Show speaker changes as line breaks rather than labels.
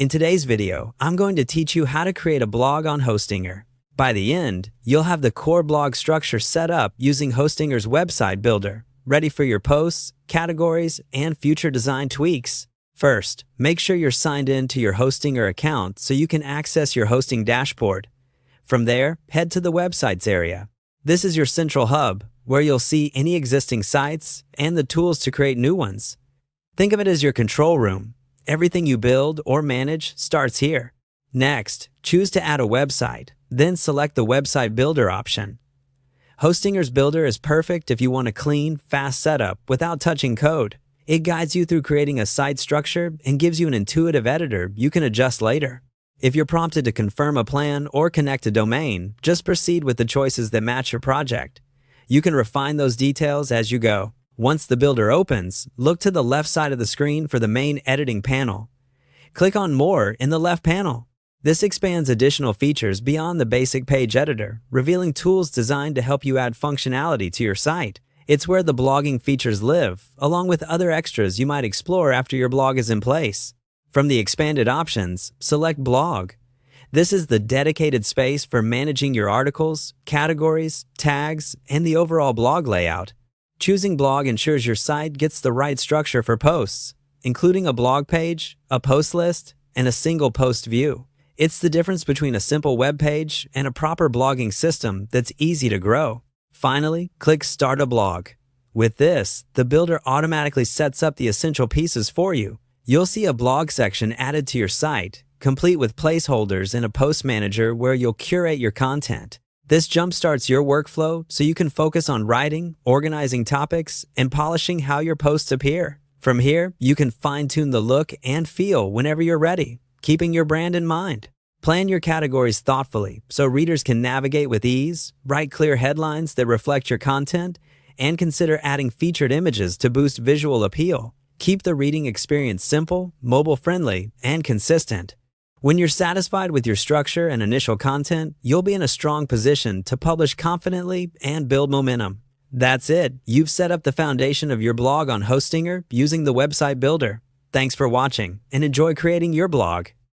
In today's video, I'm going to teach you how to create a blog on Hostinger. By the end, you'll have the core blog structure set up using Hostinger's website builder, ready for your posts, categories, and future design tweaks. First, make sure you're signed in to your Hostinger account so you can access your hosting dashboard. From there, head to the Websites area. This is your central hub, where you'll see any existing sites and the tools to create new ones. Think of it as your control room. Everything you build or manage starts here. Next, choose to add a website, then select the Website Builder option. Hostinger's Builder is perfect if you want a clean, fast setup without touching code. It guides you through creating a site structure and gives you an intuitive editor you can adjust later. If you're prompted to confirm a plan or connect a domain, just proceed with the choices that match your project. You can refine those details as you go. Once the builder opens, look to the left side of the screen for the main editing panel. Click on More in the left panel. This expands additional features beyond the basic page editor, revealing tools designed to help you add functionality to your site. It's where the blogging features live, along with other extras you might explore after your blog is in place. From the expanded options, select Blog. This is the dedicated space for managing your articles, categories, tags, and the overall blog layout. Choosing Blog ensures your site gets the right structure for posts, including a blog page, a post list, and a single post view. It's the difference between a simple web page and a proper blogging system that's easy to grow. Finally, click Start a Blog. With this, the builder automatically sets up the essential pieces for you. You'll see a blog section added to your site, complete with placeholders and a post manager where you'll curate your content. This jumpstarts your workflow so you can focus on writing, organizing topics, and polishing how your posts appear. From here, you can fine-tune the look and feel whenever you're ready, keeping your brand in mind. Plan your categories thoughtfully so readers can navigate with ease, write clear headlines that reflect your content, and consider adding featured images to boost visual appeal. Keep the reading experience simple, mobile-friendly, and consistent. When you're satisfied with your structure and initial content, you'll be in a strong position to publish confidently and build momentum. That's it. You've set up the foundation of your blog on Hostinger using the website builder. Thanks for watching and enjoy creating your blog.